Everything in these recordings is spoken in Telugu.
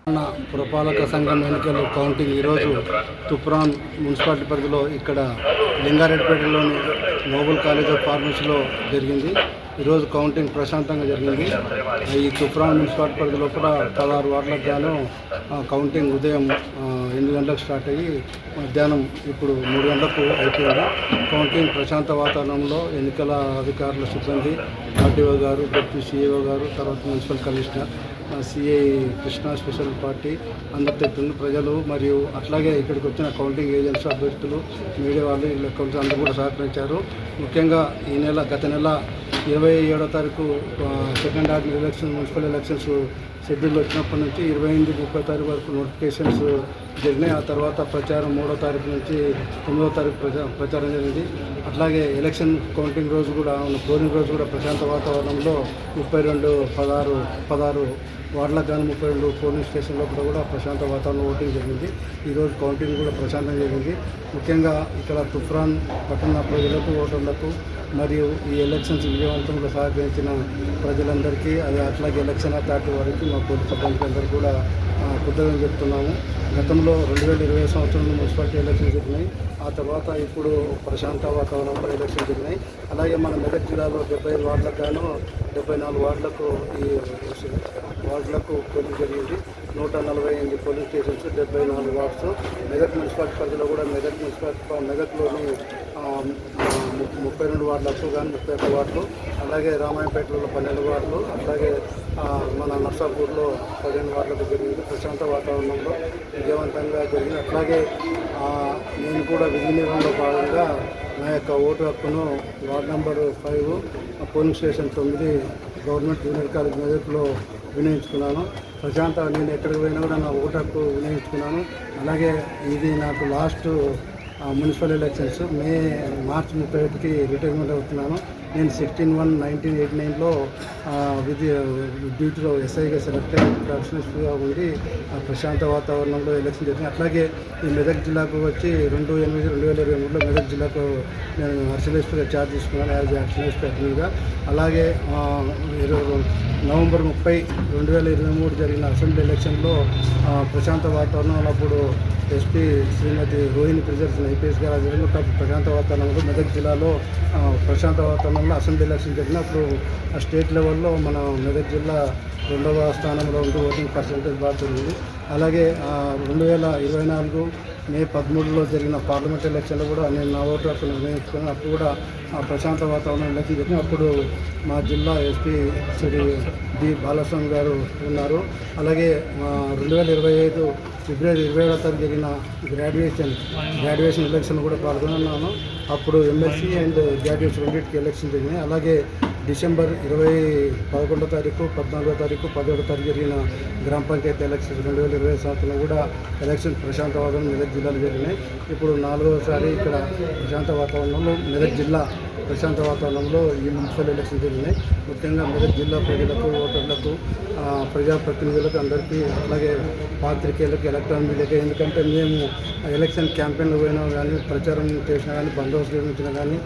పురపాలక సంఘం ఎన్నికలు కౌంటింగ్ ఈరోజు తుప్రాన్ మున్సిపాలిటీ పరిధిలో ఇక్కడ లింగారెడ్డిపేటలోని నోబెల్ కాలేజ్ ఆఫ్ ఫార్మసీలో జరిగింది. ఈరోజు కౌంటింగ్ ప్రశాంతంగా జరిగింది. ఈ తుప్రాన్ మున్సిపాలిటీ పరిధిలో కూడా 16 వార్డులకు గాను కౌంటింగ్ ఉదయం 8 గంటలకు స్టార్ట్ అయ్యి మధ్యాహ్నం ఇప్పుడు 3 గంటలకు అయిపోయింది. కౌంటింగ్ ప్రశాంత వాతావరణంలో ఎన్నికల అధికారుల సిబ్బంది, ఆర్డీఓ గారు, డిప్యూటీ సిఇఓ గారు, తర్వాత municipal commissioner, CI Krishna special party అందరి తరపున ప్రజలు మరియు అట్లాగే ఇక్కడికి వచ్చిన కౌంటింగ్ ఏజెంట్స్, అభ్యర్థులు, మీడియా వాళ్ళు వీళ్ళ అందరూ కూడా సహకరించారు. ముఖ్యంగా గత నెల 27వ తారీఖు second ordinary election, municipal elections schedule వచ్చినప్పటి నుంచి 28-30 తారీఖు వరకు నోటిఫికేషన్స్ జరిగినాయి. ఆ తర్వాత ప్రచారం 3వ తారీఖు నుంచి 9వ తారీఖు ప్రచారం జరిగింది. అట్లాగే ఎలక్షన్ కౌంటింగ్ రోజు కూడా పోలింగ్ రోజు కూడా ప్రశాంత వాతావరణంలో 16 వార్డులకు కానీ 32 పోలింగ్ స్టేషన్లో కూడా ప్రశాంత వాతావరణం ఓటింగ్ జరిగింది. ఈరోజు కౌంటింగ్ కూడా ప్రశాంతంగా జరిగింది. ముఖ్యంగా ఇక్కడ తుఫ్రాన్ పట్టణ ప్రజలకు, ఓటర్లకు మరియు ఈ ఎలక్షన్స్ విజయవంతంగా సహకరించిన ప్రజలందరికీ, అట్లాగే ఎలక్షన్ అథారిటీ వారికి, మా పోలీస్ సిబ్బందికి కూడా కృతజ్ఞతలు చెప్తున్నాము. గతంలో 2020 సంవత్సరంలో మున్సిపాలిటీ ఎలక్షన్ జరిగినాయి. ఆ తర్వాత ఇప్పుడు ప్రశాంత వాతావరణంలో ఎలక్షన్ జరిగినాయి. అలాగే మన మెదక్ జిల్లాలో 75 వార్డులకు గాను 74 వార్డులకు పోలింగ్ జరిగింది. 148 polling stations, 74 wards. Medak municipality పరిధిలో కూడా మెదక్లోని 32 వార్డులకు కానీ 31 వార్డులు, అలాగే రామాయంపేటలో 12 వార్డులు, అట్లాగే మన నర్సాపూర్లో 15 వార్డులకు జరిగింది. ప్రశాంత వాతావరణంలో విజయవంతంగా జరిగింది. అట్లాగే నేను కూడా విధి నిర్వహణలో భాగంగా నా యొక్క ఓటు హక్కును ward number 5 polling station 9 government junior college మెదక్లో వినియోగించుకున్నాను. నేను ఎక్కడికి పోయినా కూడా నా ఓటు హక్కు వినియోగించుకున్నాను. అలాగే ఇది నాకు లాస్ట్ మున్సిపల్ ఎలక్షన్స్ మార్చి 31కి రిటైర్మెంట్ అవుతున్నాను. నేను 16/1/1989లో డ్యూటీలో ఎస్ఐగా సెలెక్ట్ అయ్యి అడిషనల్గా ఉండి ప్రశాంత వాతావరణంలో ఎలక్షన్ జరిగింది. అట్లాగే ఈ మెదక్ జిల్లాకు వచ్చి 2/8/2023లో మెదక్ జిల్లాకు నేను అడిషనల్గా ఛార్జ్ తీసుకున్నాను యాజ్ అడిషనల్ అడ్మిన్గా. అలాగే నవంబర్ 30, 2023 జరిగిన అసెంబ్లీ ఎలక్షన్లో ప్రశాంత వాతావరణంలో అప్పుడు ఎస్పీ శ్రీమతి రోహిణి ప్రిజర్వేషన్ ఐపీఎస్ గారు జరిగిన ప్రశాంత వాతావరణంలో మెదక్ జిల్లాలో ప్రశాంత వాతావరణంలో అసెంబ్లీ ఎలక్షన్ జరిగినప్పుడు స్టేట్ లెవెల్లో మన మెదక్ జిల్లా 2వ స్థానంలో ఉంటూ ఓటింగ్ పర్సెంటేజ్ బాగా పెరిగింది. అలాగే 2024 మే 13లో జరిగిన పార్లమెంట్ ఎలక్షన్లో కూడా నేను నా ఓటు హక్కును నిర్ణయించుకున్నాను. అప్పుడు కూడా ప్రశాంత వాతావరణం ఎలక్షన్ జరిగింది. అప్పుడు మా జిల్లా ఎస్పీ శ్రీ డి బాలస్వామి గారు ఉన్నారు. అలాగే 2025 ఫిబ్రవరి 27వ తారీఖు జరిగిన గ్రాడ్యుయేషన్ ఎలక్షన్ కూడా పాల్గొన్నాను. అప్పుడు ఎమ్మెల్సీ అండ్ గ్రాడ్యుయేషన్ రెండింటికి ఎలక్షన్ జరిగినాయి. అలాగే డిసెంబర్ 11వ తారీఖు, 14వ తారీఖు, 17వ తారీఖు జరిగిన గ్రామ పంచాయతీ ఎలక్షన్స్ 2020 సంవత్సరంలో కూడా ఎలక్షన్ ప్రశాంత వాతావరణం మెదక్ జిల్లాలో జరిగినాయి. ఇప్పుడు 4వసారి ఇక్కడ ప్రశాంత వాతావరణంలో మెదక్ జిల్లా ప్రశాంత వాతావరణంలో ఈ మున్సిపల్ ఎలక్షన్ జరిగినాయి. ముఖ్యంగా మెదక్ జిల్లా ప్రజలకు, ఓటర్లకు, ప్రజాప్రతినిధులకు అందరికీ, అలాగే పాత్రికేయులకు, ఎలక్ట్రానిక్ మీడియాకి, ఎందుకంటే మేము ఎలక్షన్ క్యాంపెయిన్లో పోయినా కానీ, ప్రచారం చేసినా కానీ, బందోబస్తు నిర్మించినా కానీ,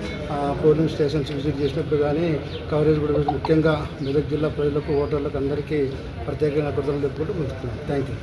పోలింగ్ స్టేషన్స్ విజిట్ చేసినప్పుడు కానీ కవరేజ్ కూడా ముఖ్యంగా మెదక్ జిల్లా ప్రజలకు, ఓటర్లకు అందరికీ ప్రత్యేకంగా కృతజ్ఞతలు చెప్పుకుంటూ ముందుకున్నాను. Thank you.